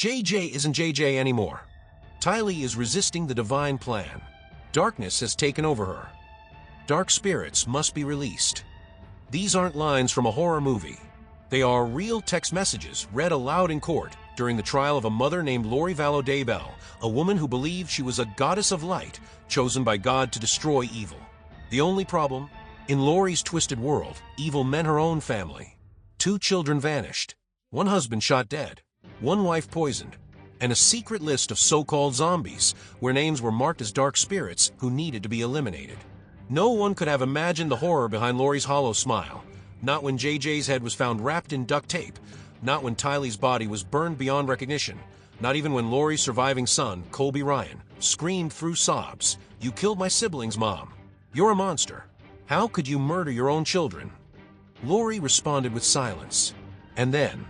JJ isn't JJ anymore. Tylee is resisting the divine plan. Darkness has taken over her. Dark spirits must be released. These aren't lines from a horror movie. They are real text messages read aloud in court during the trial of a mother named Lori Vallow Daybell, a woman who believed she was a goddess of light chosen by God to destroy evil. The only problem? In Lori's twisted world, evil meant her own family. 2 children vanished, 1 husband shot dead, 1 wife poisoned, and a secret list of so-called zombies where names were marked as dark spirits who needed to be eliminated. No one could have imagined the horror behind Lori's hollow smile. Not when JJ's head was found wrapped in duct tape. Not when Tylee's body was burned beyond recognition. Not even when Lori's surviving son, Colby Ryan, screamed through sobs, "You killed my siblings, Mom. You're a monster. How could you murder your own children?" Lori responded with silence. And then,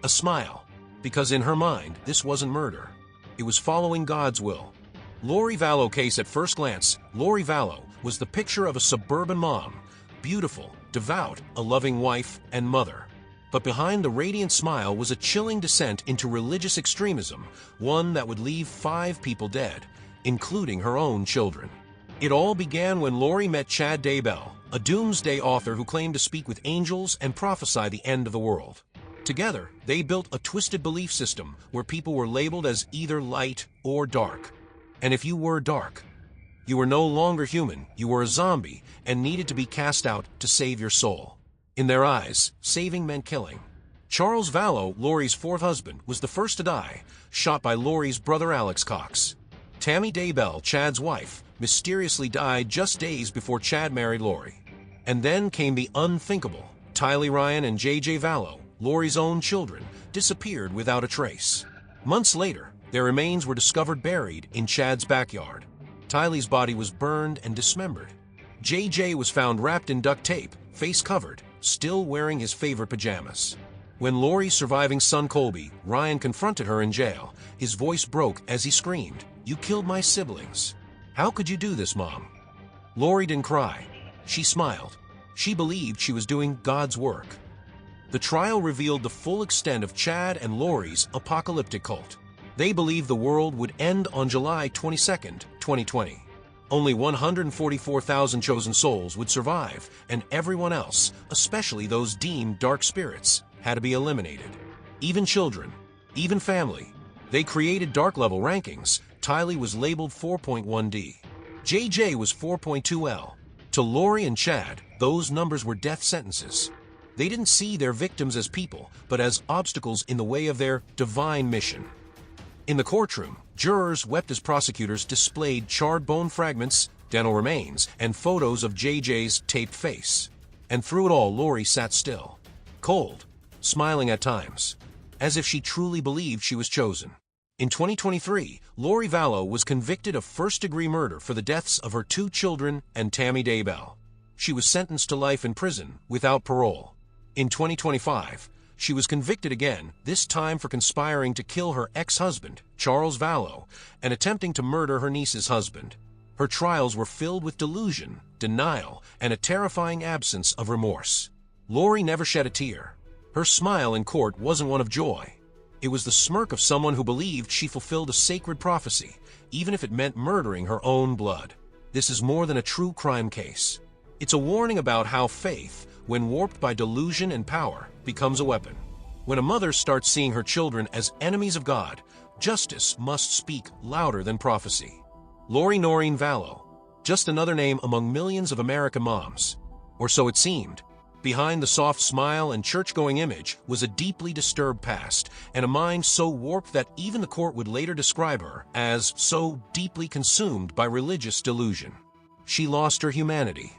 a smile. Because in her mind, this wasn't murder. It was following God's will. Lori Vallow case at first glance, Lori Vallow was the picture of a suburban mom, beautiful, devout, a loving wife and mother. But behind the radiant smile was a chilling descent into religious extremism, one that would leave 5 people dead, including her own children. It all began when Lori met Chad Daybell, a doomsday author who claimed to speak with angels and prophesy the end of the world. Together, they built a twisted belief system where people were labeled as either light or dark. And if you were dark, you were no longer human, you were a zombie and needed to be cast out to save your soul. In their eyes, saving meant killing. Charles Vallow, Lori's 4th husband, was the first to die, shot by Lori's brother Alex Cox. Tammy Daybell, Chad's wife, mysteriously died just days before Chad married Lori. And then came the unthinkable. Tylee Ryan and JJ Vallow, Lori's own children, disappeared without a trace. Months later, their remains were discovered buried in Chad's backyard. Tylee's body was burned and dismembered. JJ was found wrapped in duct tape, face covered, still wearing his favorite pajamas. When Lori's surviving son Colby, Ryan confronted her in jail, his voice broke as he screamed, "You killed my siblings. How could you do this, Mom?" Lori didn't cry. She smiled. She believed she was doing God's work. The trial revealed the full extent of Chad and Lori's apocalyptic cult. They believed the world would end on July 22, 2020. Only 144,000 chosen souls would survive, and everyone else, especially those deemed dark spirits, had to be eliminated. Even children, even family. They created dark level rankings. Tylee was labeled 4.1D. JJ was 4.2L. To Lori and Chad, those numbers were death sentences. They didn't see their victims as people, but as obstacles in the way of their divine mission. In the courtroom, jurors wept as prosecutors displayed charred bone fragments, dental remains, and photos of JJ's taped face. And through it all, Lori sat still, cold, smiling at times, as if she truly believed she was chosen. In 2023, Lori Vallow was convicted of first-degree murder for the deaths of her 2 children and Tammy Daybell. She was sentenced to life in prison without parole. In 2025, she was convicted again, this time for conspiring to kill her ex-husband, Charles Vallow, and attempting to murder her niece's husband. Her trials were filled with delusion, denial, and a terrifying absence of remorse. Lori never shed a tear. Her smile in court wasn't one of joy. It was the smirk of someone who believed she fulfilled a sacred prophecy, even if it meant murdering her own blood. This is more than a true crime case. It's a warning about how faith, when warped by delusion and power, becomes a weapon. When a mother starts seeing her children as enemies of God, justice must speak louder than prophecy. Lori Noreen Vallow, just another name among millions of American moms. Or so it seemed. Behind the soft smile and church-going image was a deeply disturbed past, and a mind so warped that even the court would later describe her as so deeply consumed by religious delusion. She lost her humanity.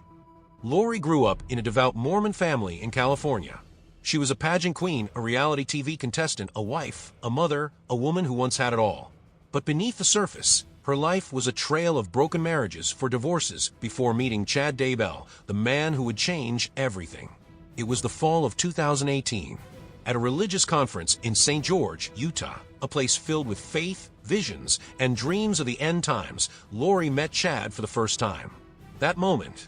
Lori grew up in a devout Mormon family in California. She was a pageant queen, a reality TV contestant, a wife, a mother, a woman who once had it all. But beneath the surface, her life was a trail of broken marriages for divorces before meeting Chad Daybell, the man who would change everything. It was the fall of 2018. At a religious conference in St. George, Utah, a place filled with faith, visions, and dreams of the end times, Lori met Chad for the first time. That moment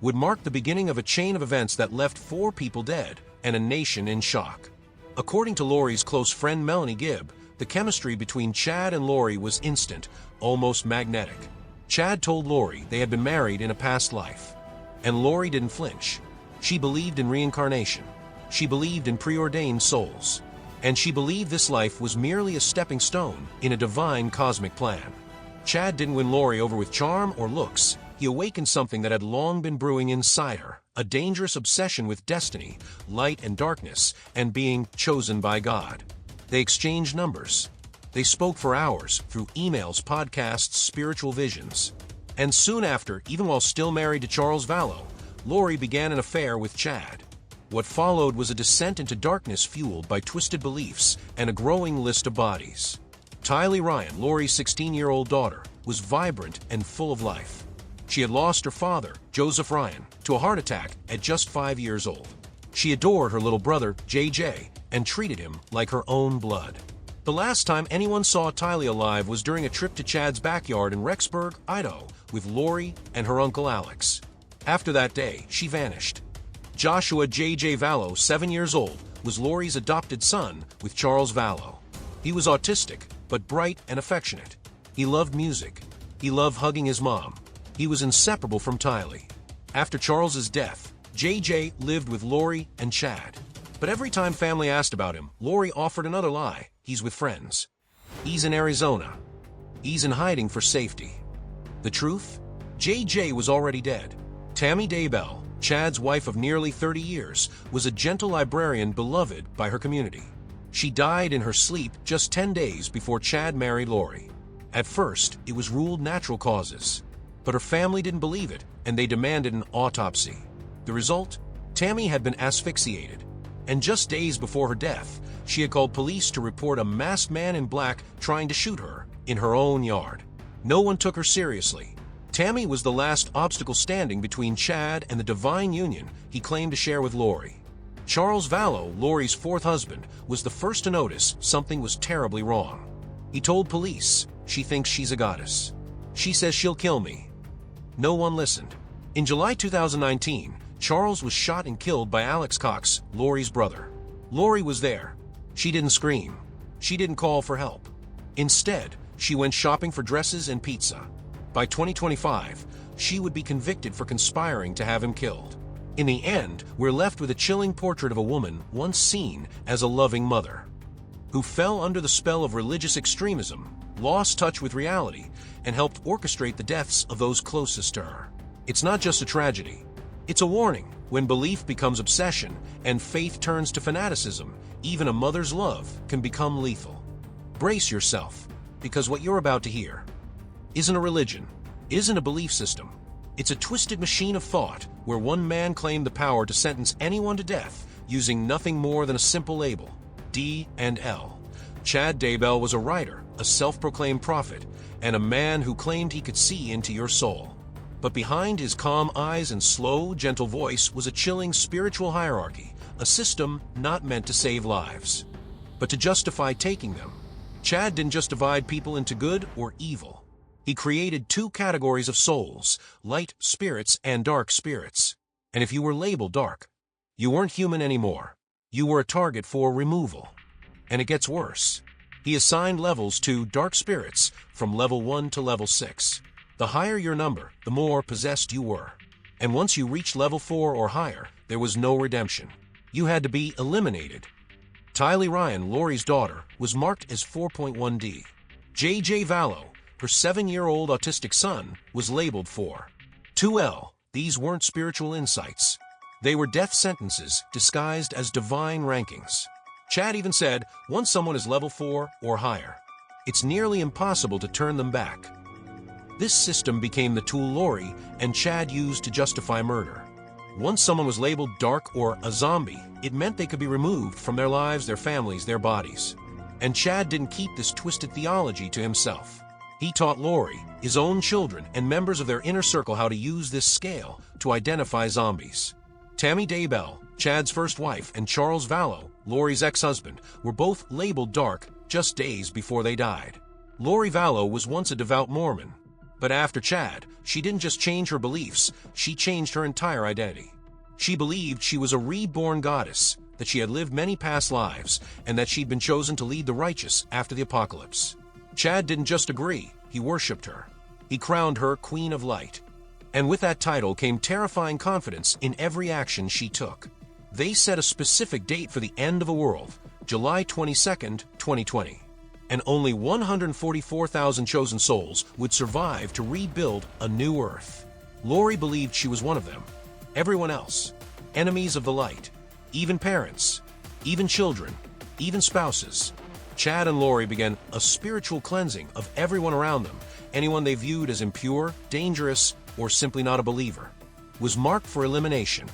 would mark the beginning of a chain of events that left 4 people dead and a nation in shock. According to Lori's close friend Melanie Gibb, the chemistry between Chad and Lori was instant, almost magnetic. Chad told Lori they had been married in a past life. And Lori didn't flinch. She believed in reincarnation. She believed in preordained souls. And she believed this life was merely a stepping stone in a divine cosmic plan. Chad didn't win Lori over with charm or looks. He awakened something that had long been brewing inside her, a dangerous obsession with destiny, light and darkness, and being chosen by God. They exchanged numbers. They spoke for hours through emails, podcasts, spiritual visions. And soon after, even while still married to Charles Vallow, Lori began an affair with Chad. What followed was a descent into darkness fueled by twisted beliefs and a growing list of bodies. Tylee Ryan, Lori's 16-year-old daughter, was vibrant and full of life. She had lost her father, Joseph Ryan, to a heart attack at just 5 years old. She adored her little brother, JJ, and treated him like her own blood. The last time anyone saw Tylee alive was during a trip to Chad's backyard in Rexburg, Idaho, with Lori and her uncle Alex. After that day, she vanished. Joshua JJ Vallow, 7 years old, was Lori's adopted son with Charles Vallow. He was autistic, but bright and affectionate. He loved music. He loved hugging his mom. He was inseparable from Tylee. After Charles's death, JJ lived with Lori and Chad. But every time family asked about him, Lori offered another lie. He's with friends. He's in Arizona. He's in hiding for safety. The truth? JJ was already dead. Tammy Daybell, Chad's wife of nearly 30 years, was a gentle librarian beloved by her community. She died in her sleep just 10 days before Chad married Lori. At first, it was ruled natural causes. But her family didn't believe it, and they demanded an autopsy. The result? Tammy had been asphyxiated. And just days before her death, she had called police to report a masked man in black trying to shoot her in her own yard. No one took her seriously. Tammy was the last obstacle standing between Chad and the divine union he claimed to share with Lori. Charles Vallow, Lori's fourth husband, was the first to notice something was terribly wrong. He told police, "She thinks she's a goddess. She says she'll kill me." No one listened. In July 2019, Charles was shot and killed by Alex Cox, Lori's brother. Lori was there. She didn't scream. She didn't call for help. Instead, she went shopping for dresses and pizza. By 2025, she would be convicted for conspiring to have him killed. In the end, we're left with a chilling portrait of a woman once seen as a loving mother, who fell under the spell of religious extremism, lost touch with reality, and helped orchestrate the deaths of those closest to her. It's not just a tragedy. It's a warning. When belief becomes obsession and faith turns to fanaticism, even a mother's love can become lethal. Brace yourself, because what you're about to hear isn't a religion, isn't a belief system. It's a twisted machine of thought where one man claimed the power to sentence anyone to death using nothing more than a simple label, D and L. Chad Daybell was a writer, a self-proclaimed prophet, and a man who claimed he could see into your soul. But behind his calm eyes and slow, gentle voice was a chilling spiritual hierarchy, a system not meant to save lives, but to justify taking them. Chad didn't just divide people into good or evil. He created two categories of souls, light spirits and dark spirits. And if you were labeled dark, you weren't human anymore. You were a target for removal. And it gets worse. He assigned levels to dark spirits from level 1 to level 6. The higher your number, the more possessed you were. And once you reached level 4 or higher, there was no redemption. You had to be eliminated. Tylee Ryan, Lori's daughter, was marked as 4.1D. JJ Vallow, her 7-year-old autistic son, was labeled 2L. These weren't spiritual insights. They were death sentences disguised as divine rankings. Chad even said, once someone is level 4 or higher, it's nearly impossible to turn them back. This system became the tool Lori and Chad used to justify murder. Once someone was labeled dark or a zombie, it meant they could be removed from their lives, their families, their bodies. And Chad didn't keep this twisted theology to himself. He taught Lori, his own children, and members of their inner circle how to use this scale to identify zombies. Tammy Daybell, Chad's first wife, and Charles Vallow, Lori's ex-husband, were both labeled dark just days before they died. Lori Vallow was once a devout Mormon, but after Chad, she didn't just change her beliefs, she changed her entire identity. She believed she was a reborn goddess, that she had lived many past lives, and that she'd been chosen to lead the righteous after the apocalypse. Chad didn't just agree, he worshipped her. He crowned her Queen of Light. And with that title came terrifying confidence in every action she took. They set a specific date for the end of a world, July 22nd, 2020. And only 144,000 chosen souls would survive to rebuild a new Earth. Lori believed she was one of them. Everyone else, enemies of the light, even parents, even children, even spouses. Chad and Lori began a spiritual cleansing of everyone around them. Anyone they viewed as impure, dangerous, or simply not a believer was marked for elimination.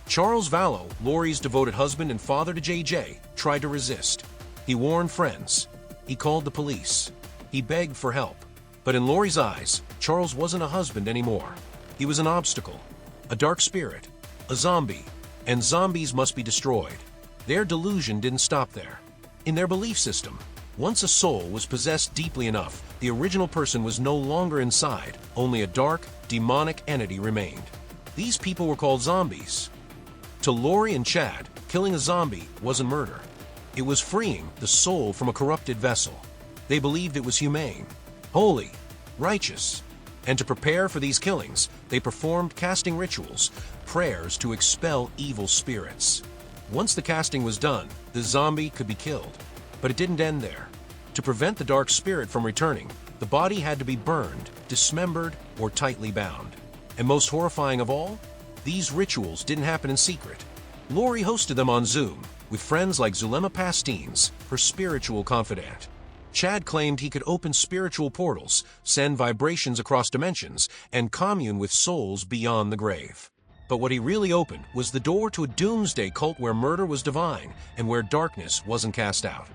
Charles Vallow, Lori's devoted husband and father to JJ, tried to resist. He warned friends. He called the police. He begged for help. But in Lori's eyes, Charles wasn't a husband anymore. He was an obstacle, a dark spirit, a zombie, and zombies must be destroyed. Their delusion didn't stop there. In their belief system, once a soul was possessed deeply enough, the original person was no longer inside, only a dark, demonic entity remained. These people were called zombies. To Lori and Chad, killing a zombie wasn't murder. It was freeing the soul from a corrupted vessel. They believed it was humane, holy, righteous. And to prepare for these killings, they performed casting rituals, prayers to expel evil spirits. Once the casting was done, the zombie could be killed. But it didn't end there. To prevent the dark spirit from returning, the body had to be burned, dismembered, or tightly bound. And most horrifying of all, these rituals didn't happen in secret. Lori hosted them on Zoom, with friends like Zulema Pastines, her spiritual confidant. Chad claimed he could open spiritual portals, send vibrations across dimensions, and commune with souls beyond the grave. But what he really opened was the door to a doomsday cult where murder was divine and where darkness wasn't cast out.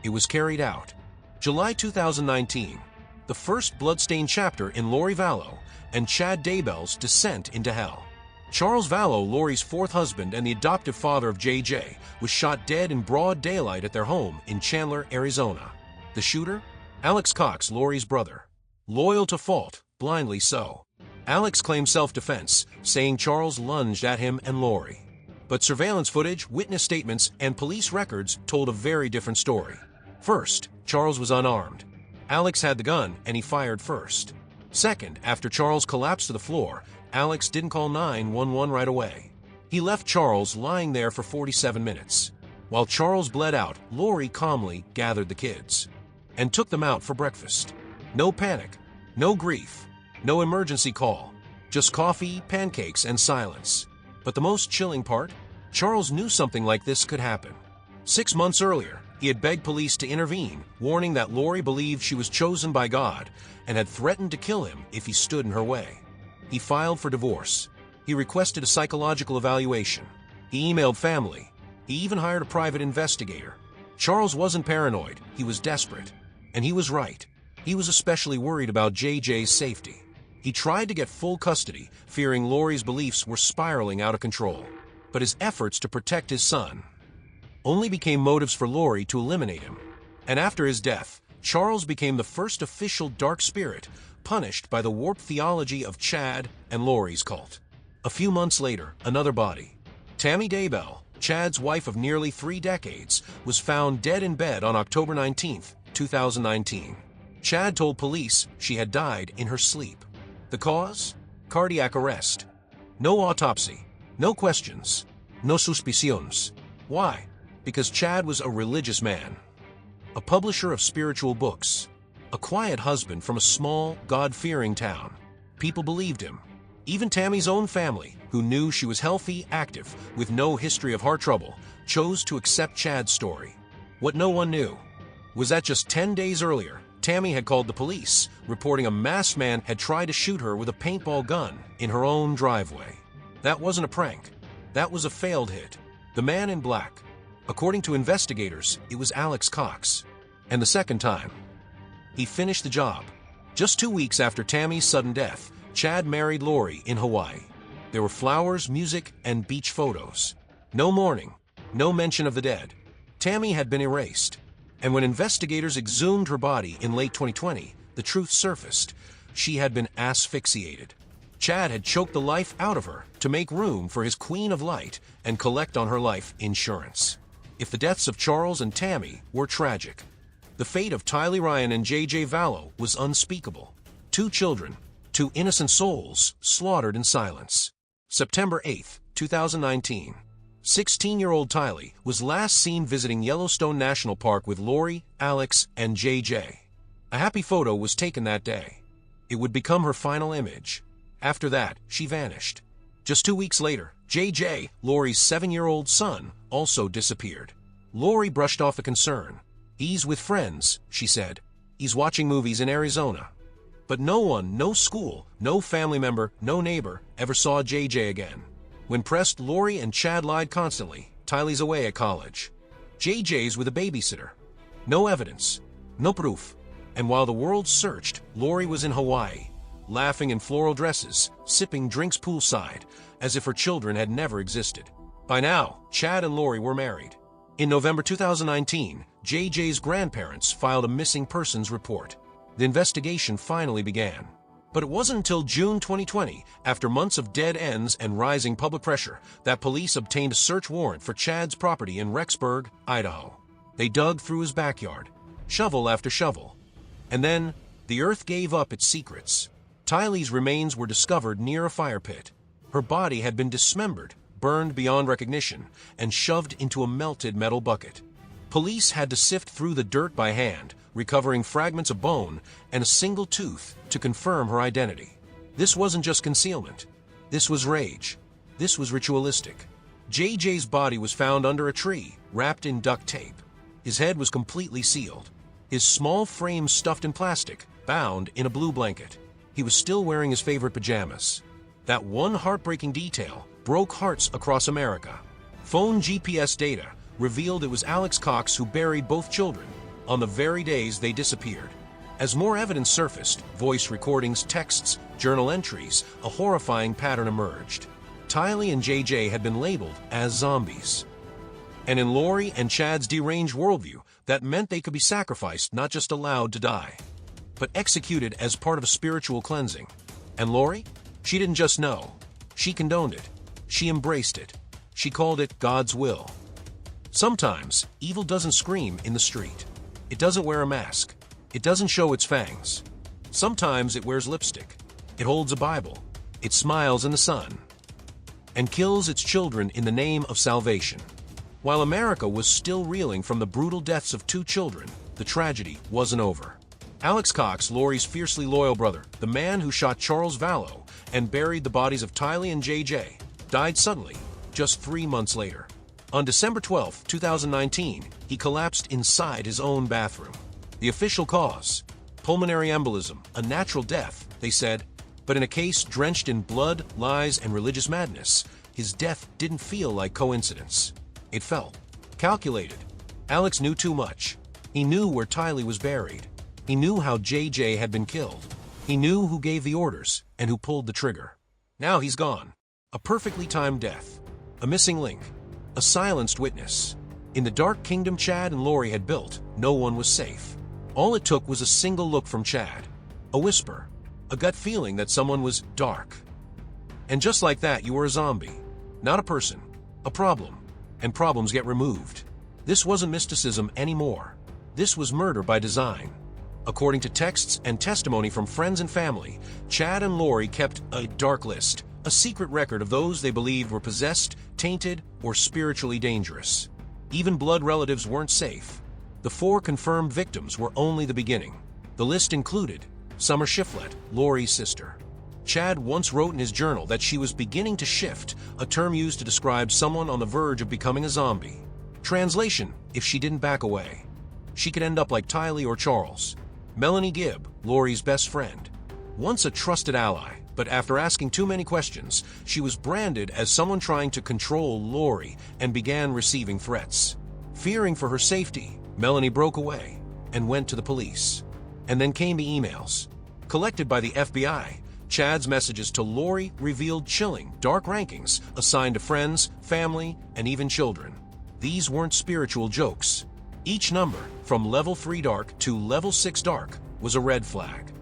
It was carried out. July 2019, the first bloodstained chapter in Lori Vallow and Chad Daybell's descent into hell. Charles Vallow, Lori's fourth husband and the adoptive father of JJ, was shot dead in broad daylight at their home in Chandler, Arizona. The shooter? Alex Cox, Lori's brother. Loyal to fault, blindly so. Alex claimed self-defense, saying Charles lunged at him and Lori. But surveillance footage, witness statements, and police records told a very different story. First, Charles was unarmed. Alex had the gun, and he fired first. Second, after Charles collapsed to the floor, Alex didn't call 911 right away. He left Charles lying there for 47 minutes. While Charles bled out, Lori calmly gathered the kids and took them out for breakfast. No panic, no grief, no emergency call, just coffee, pancakes, and silence. But the most chilling part? Charles knew something like this could happen. 6 months earlier, he had begged police to intervene, warning that Lori believed she was chosen by God and had threatened to kill him if he stood in her way. He filed for divorce. He requested a psychological evaluation. He emailed family. He even hired a private investigator. Charles wasn't paranoid, he was desperate. And he was right. He was especially worried about JJ's safety. He tried to get full custody, fearing Lori's beliefs were spiraling out of control. But his efforts to protect his son only became motives for Lori to eliminate him. And after his death, Charles became the first official dark spirit punished by the warped theology of Chad and Lori's cult. A few months later, another body. Tylee Daybell, Chad's wife of nearly 3 decades, was found dead in bed on October 19, 2019. Chad told police she had died in her sleep. The cause? Cardiac arrest. No autopsy. No questions. No suspicions. Why? Because Chad was a religious man, a publisher of spiritual books, a quiet husband from a small, God-fearing town. People believed him. Even Tammy's own family, who knew she was healthy, active, with no history of heart trouble, chose to accept Chad's story. What no one knew was that just 10 days earlier, Tammy had called the police, reporting a masked man had tried to shoot her with a paintball gun in her own driveway. That wasn't a prank. That was a failed hit. The man in black. According to investigators, it was Alex Cox. And the second time, he finished the job. Just 2 weeks after Tammy's sudden death, Chad married Lori in Hawaii. There were flowers, music, and beach photos. No mourning, no mention of the dead. Tammy had been erased. And when investigators exhumed her body in late 2020, the truth surfaced. She had been asphyxiated. Chad had choked the life out of her to make room for his Queen of Light and collect on her life insurance. If the deaths of Charles and Tammy were tragic, the fate of Tylee Ryan and JJ Vallow was unspeakable. 2 children, 2 innocent souls, slaughtered in silence. September 8, 2019. 16-year-old Tylee was last seen visiting Yellowstone National Park with Lori, Alex, and JJ. A happy photo was taken that day. It would become her final image. After that, she vanished. Just 2 weeks later, JJ, Lori's 7-year-old son, also disappeared. Lori brushed off the concern. "He's with friends," she said. "He's watching movies in Arizona." But no one, no school, no family member, no neighbor ever saw JJ again. When pressed, Lori and Chad lied constantly. Tylee's away at college. JJ's with a babysitter. No evidence, no proof. And while the world searched, Lori was in Hawaii, laughing in floral dresses, sipping drinks poolside, as if her children had never existed. By now, Chad and Lori were married. In November 2019, JJ's grandparents filed a missing persons report. The investigation finally began. But it wasn't until June 2020, after months of dead ends and rising public pressure, that police obtained a search warrant for Chad's property in Rexburg, Idaho. They dug through his backyard, shovel after shovel. And then, the earth gave up its secrets. Tylee's remains were discovered near a fire pit. Her body had been dismembered, burned beyond recognition, and shoved into a melted metal bucket. Police had to sift through the dirt by hand, recovering fragments of bone and a single tooth to confirm her identity. This wasn't just concealment. This was rage. This was ritualistic. JJ's body was found under a tree, wrapped in duct tape. His head was completely sealed. His small frame stuffed in plastic, bound in a blue blanket. He was still wearing his favorite pajamas. That one heartbreaking detail broke hearts across America. Phone GPS data revealed it was Alex Cox who buried both children on the very days they disappeared. As more evidence surfaced, voice recordings, texts, journal entries, a horrifying pattern emerged. Tylee and JJ had been labeled as zombies. And in Lori and Chad's deranged worldview, that meant they could be sacrificed, not just allowed to die, but executed as part of a spiritual cleansing. And Lori? She didn't just know. She condoned it. She embraced it. She called it God's will. Sometimes, evil doesn't scream in the street. It doesn't wear a mask. It doesn't show its fangs. Sometimes it wears lipstick. It holds a Bible. It smiles in the sun. And kills its children in the name of salvation. While America was still reeling from the brutal deaths of 2 children, the tragedy wasn't over. Alex Cox, Lori's fiercely loyal brother, the man who shot Charles Vallow and buried the bodies of Tylee and JJ, died suddenly, just 3 months later. On December 12, 2019, he collapsed inside his own bathroom. The official cause? Pulmonary embolism, a natural death, they said. But in a case drenched in blood, lies, and religious madness, his death didn't feel like coincidence. It felt calculated. Alex knew too much. He knew where Tylee was buried. He knew how JJ had been killed. He knew who gave the orders and who pulled the trigger. Now he's gone. A perfectly timed death. A missing link. A silenced witness. In the dark kingdom Chad and Lori had built, no one was safe. All it took was a single look from Chad. A whisper. A gut feeling that someone was dark. And just like that, you were a zombie. Not a person. A problem. And problems get removed. This wasn't mysticism anymore. This was murder by design. According to texts and testimony from friends and family, Chad and Lori kept a dark list, a secret record of those they believed were possessed, tainted, or spiritually dangerous. Even blood relatives weren't safe. The 4 confirmed victims were only the beginning. The list included Summer Shiflett, Lori's sister. Chad once wrote in his journal that she was beginning to shift, a term used to describe someone on the verge of becoming a zombie. Translation: if she didn't back away, she could end up like Tylee or Charles. Melanie Gibb, Lori's best friend. Once a trusted ally, but after asking too many questions, she was branded as someone trying to control Lori and began receiving threats. Fearing for her safety, Melanie broke away and went to the police. And then came the emails. Collected by the FBI, Chad's messages to Lori revealed chilling, dark rankings assigned to friends, family, and even children. These weren't spiritual jokes. Each number, from level 3 dark to level 6 dark, was a red flag.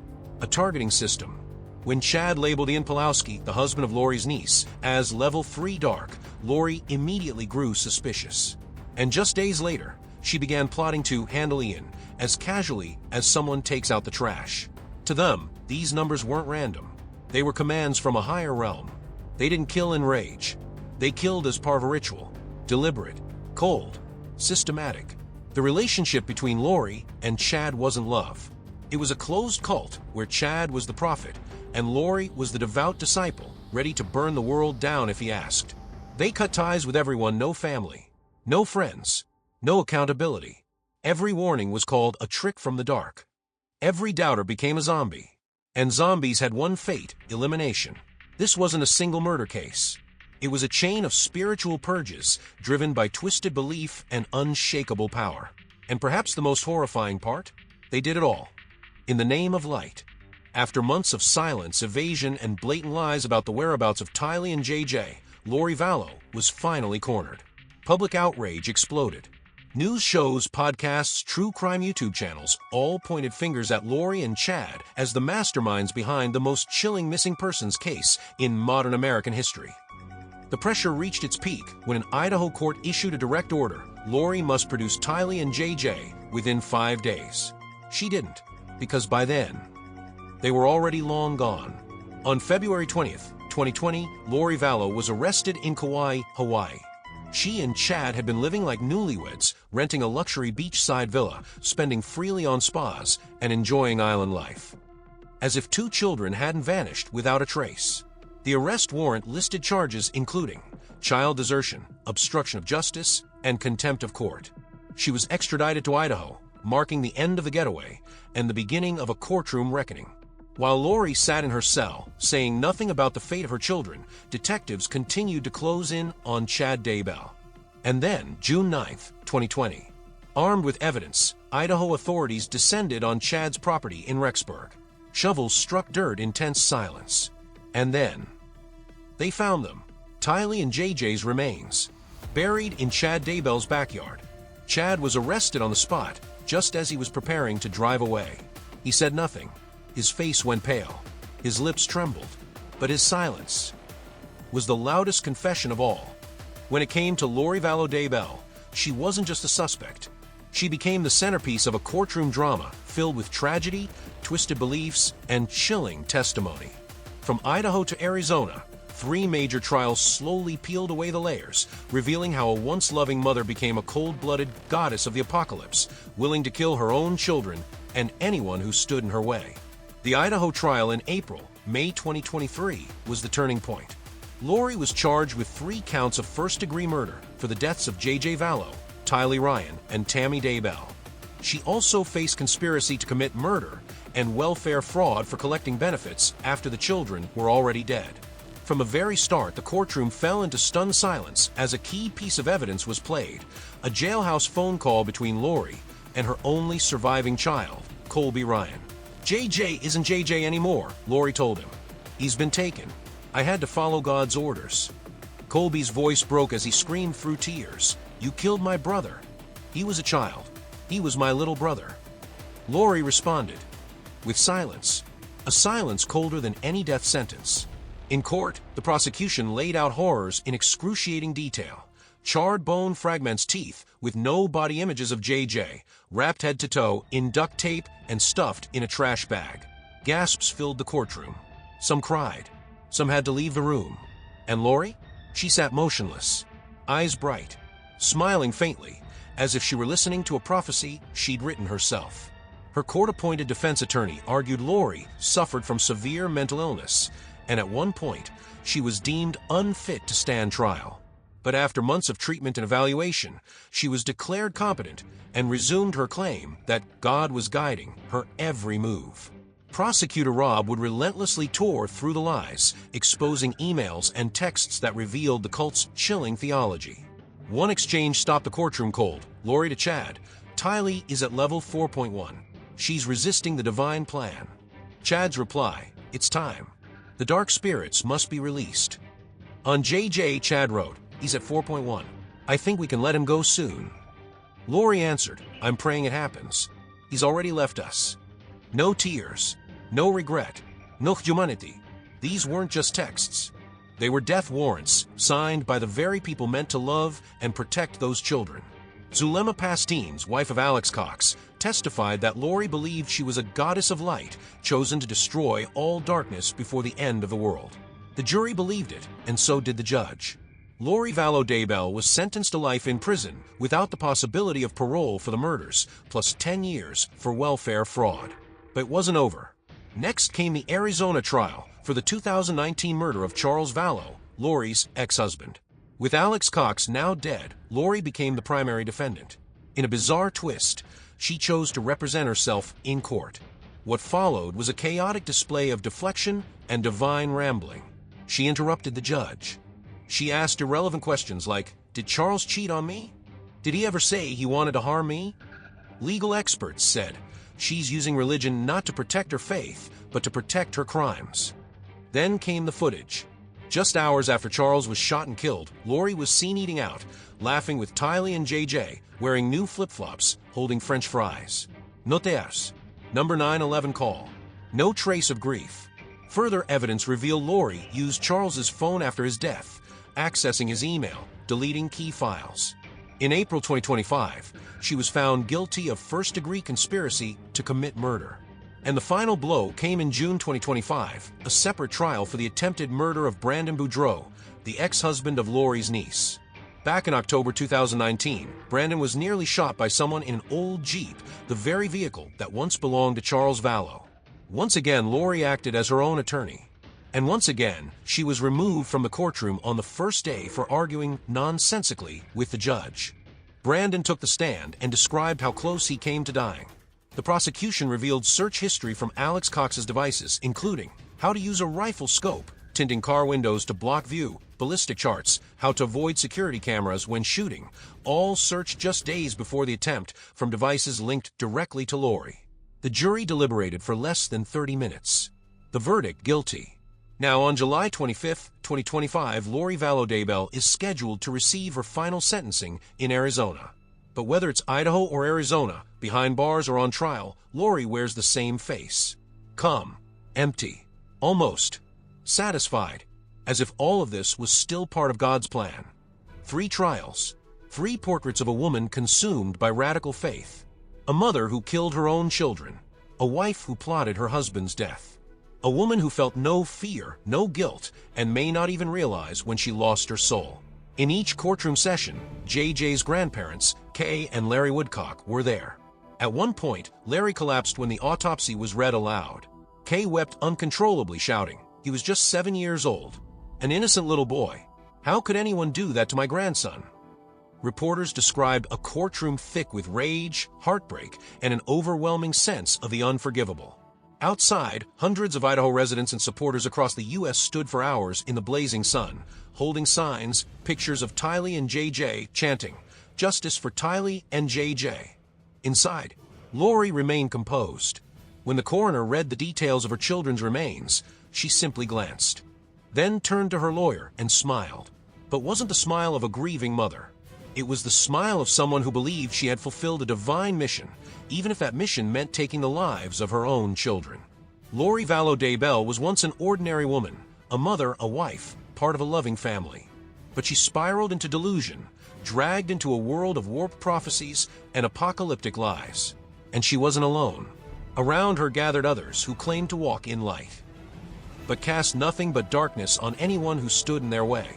A targeting system. When Chad labeled Ian Pulowski, the husband of Lori's niece, as level 3 dark, Lori immediately grew suspicious. And just days later, she began plotting to handle Ian as casually as someone takes out the trash. To them, these numbers weren't random. They were commands from a higher realm. They didn't kill in rage. They killed as part of a ritual. Deliberate, cold, systematic. The relationship between Lori and Chad wasn't love. It was a closed cult where Chad was the prophet and Lori was the devout disciple, ready to burn the world down if he asked. They cut ties with everyone, no family, no friends, no accountability. Every warning was called a trick from the dark. Every doubter became a zombie. And zombies had one fate: elimination. This wasn't a single murder case. It was a chain of spiritual purges driven by twisted belief and unshakable power. And perhaps the most horrifying part? They did it all in the name of light. After months of silence, evasion, and blatant lies about the whereabouts of Tylee and JJ, Lori Vallow was finally cornered. Public outrage exploded. News shows, podcasts, true crime YouTube channels all pointed fingers at Lori and Chad as the masterminds behind the most chilling missing persons case in modern American history. The pressure reached its peak when an Idaho court issued a direct order: Lori must produce Tylee and JJ within 5 days. She didn't, because by then, they were already long gone. On February 20th, 2020, Lori Vallow was arrested in Kauai, Hawaii. She and Chad had been living like newlyweds, renting a luxury beachside villa, spending freely on spas, and enjoying island life. As if 2 children hadn't vanished without a trace. The arrest warrant listed charges including child desertion, obstruction of justice, and contempt of court. She was extradited to Idaho, marking the end of the getaway and the beginning of a courtroom reckoning. While Lori sat in her cell, saying nothing about the fate of her children, detectives continued to close in on Chad Daybell. And then, June 9th, 2020, armed with evidence, Idaho authorities descended on Chad's property in Rexburg. Shovels struck dirt in tense silence. And then, they found them, Tylee and JJ's remains, buried in Chad Daybell's backyard. Chad was arrested on the spot, just as he was preparing to drive away. He said nothing. His face went pale. His lips trembled. But his silence was the loudest confession of all. When it came to Lori Vallow Daybell, she wasn't just a suspect. She became the centerpiece of a courtroom drama filled with tragedy, twisted beliefs, and chilling testimony. From Idaho to Arizona, 3 major trials slowly peeled away the layers, revealing how a once loving mother became a cold-blooded goddess of the apocalypse, willing to kill her own children and anyone who stood in her way. The Idaho trial in May 2023, was the turning point. Lori was charged with 3 counts of first-degree murder for the deaths of JJ Vallow, Tylee Ryan, and Tammy Daybell. She also faced conspiracy to commit murder and welfare fraud for collecting benefits after the children were already dead. From the very start, the courtroom fell into stunned silence as a key piece of evidence was played: a jailhouse phone call between Lori and her only surviving child, Colby Ryan. JJ isn't JJ anymore, Lori told him. He's been taken. I had to follow God's orders. Colby's voice broke as he screamed through tears. You killed my brother. He was a child. He was my little brother. Lori responded with silence, a silence colder than any death sentence. In court, the prosecution laid out horrors in excruciating detail. Charred bone fragments, teeth with no body images of JJ, wrapped head to toe in duct tape and stuffed in a trash bag. Gasps filled the courtroom. Some cried. Some had to leave the room. And Lori? She sat motionless, eyes bright, smiling faintly, as if she were listening to a prophecy she'd written herself. Her court-appointed defense attorney argued Lori suffered from severe mental illness, and at one point, she was deemed unfit to stand trial. But after months of treatment and evaluation, she was declared competent and resumed her claim that God was guiding her every move. Prosecutor Rob would relentlessly tore through the lies, exposing emails and texts that revealed the cult's chilling theology. One exchange stopped the courtroom cold. Lori to Chad: Tylee is at level 4.1. She's resisting the divine plan. Chad's reply: it's time. The dark spirits must be released. On JJ, Chad wrote: he's at 4.1. I think we can let him go soon. Lori answered: I'm praying it happens. He's already left us. No tears, no regret, Noch humanity. These weren't just texts. They were death warrants, signed by the very people meant to love and protect those children. Zulema Pastine's, wife of Alex Cox, testified that Lori believed she was a goddess of light, chosen to destroy all darkness before the end of the world. The jury believed it, and so did the judge. Lori Vallow Daybell was sentenced to life in prison without the possibility of parole for the murders, plus 10 years for welfare fraud. But it wasn't over. Next came the Arizona trial for the 2019 murder of Charles Vallow, Lori's ex-husband. With Alex Cox now dead, Lori became the primary defendant. In a bizarre twist, she chose to represent herself in court. What followed was a chaotic display of deflection and divine rambling. She interrupted the judge. She asked irrelevant questions like, "Did Charles cheat on me? Did he ever say he wanted to harm me?" Legal experts said she's using religion not to protect her faith, but to protect her crimes. Then came the footage. Just hours after Charles was shot and killed, Lori was seen eating out, laughing with Tylee and JJ, wearing new flip-flops, holding French fries. Notaires. Number 911 call. No trace of grief. Further evidence revealed Lori used Charles's phone after his death, accessing his email, deleting key files. In April 2025, she was found guilty of first-degree conspiracy to commit murder. And the final blow came in June 2025, a separate trial for the attempted murder of Brandon Boudreaux, the ex-husband of Lori's niece. Back in October 2019, Brandon was nearly shot by someone in an old Jeep, the very vehicle that once belonged to Charles Vallow. Once again, Lori acted as her own attorney. And once again, she was removed from the courtroom on the first day for arguing nonsensically with the judge. Brandon took the stand and described how close he came to dying. The prosecution revealed search history from Alex Cox's devices, including how to use a rifle scope, tinting car windows to block view, ballistic charts, how to avoid security cameras when shooting, all searched just days before the attempt from devices linked directly to Lori. The jury deliberated for less than 30 minutes. The verdict, guilty. Now, on July 25, 2025, Lori Vallow Daybell is scheduled to receive her final sentencing in Arizona. But whether it's Idaho or Arizona, behind bars or on trial, Lori wears the same face. Calm, empty, almost satisfied, as if all of this was still part of God's plan. 3 trials, 3 portraits of a woman consumed by radical faith, a mother who killed her own children, a wife who plotted her husband's death, a woman who felt no fear, no guilt, and may not even realize when she lost her soul. In each courtroom session, JJ's grandparents, Kay and Larry Woodcock, were there. At one point, Larry collapsed when the autopsy was read aloud. Kay wept uncontrollably, shouting, "He was just 7 years old. An innocent little boy. How could anyone do that to my grandson?" Reporters described a courtroom thick with rage, heartbreak, and an overwhelming sense of the unforgivable. Outside, hundreds of Idaho residents and supporters across the U.S. stood for hours in the blazing sun, holding signs, pictures of Tylee and JJ, chanting, "Justice for Tylee and JJ." Inside, Lori remained composed. When the coroner read the details of her children's remains, she simply glanced, then turned to her lawyer and smiled. But wasn't the smile of a grieving mother. It was the smile of someone who believed she had fulfilled a divine mission, even if that mission meant taking the lives of her own children. Lori Vallow Daybell was once an ordinary woman, a mother, a wife, part of a loving family. But she spiraled into delusion, dragged into a world of warped prophecies and apocalyptic lies. And she wasn't alone. Around her gathered others who claimed to walk in light, but cast nothing but darkness on anyone who stood in their way.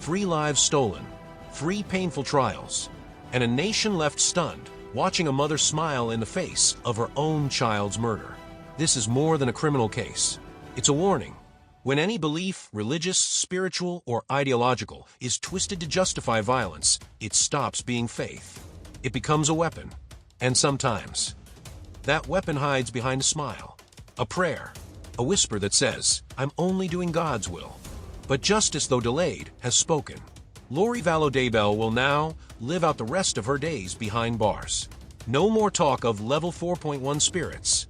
3 lives stolen, 3 painful trials, and a nation left stunned, watching a mother smile in the face of her own child's murder. This is more than a criminal case. It's a warning. When any belief, religious, spiritual, or ideological, is twisted to justify violence, it stops being faith. It becomes a weapon. And sometimes, that weapon hides behind a smile, a prayer, a whisper that says, "I'm only doing God's will." But justice, though delayed, has spoken. Lori Vallow Daybell will now live out the rest of her days behind bars. No more talk of level 4.1 spirits.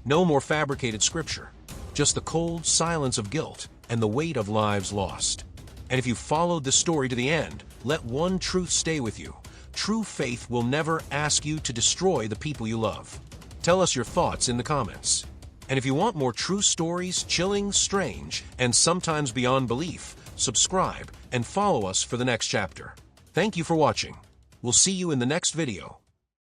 No more fabricated scripture. Just the cold silence of guilt and the weight of lives lost. And if you followed this story to the end, let one truth stay with you. True faith will never ask you to destroy the people you love. Tell us your thoughts in the comments. And if you want more true stories, chilling, strange, and sometimes beyond belief, subscribe and follow us for the next chapter. Thank you for watching. We'll see you in the next video.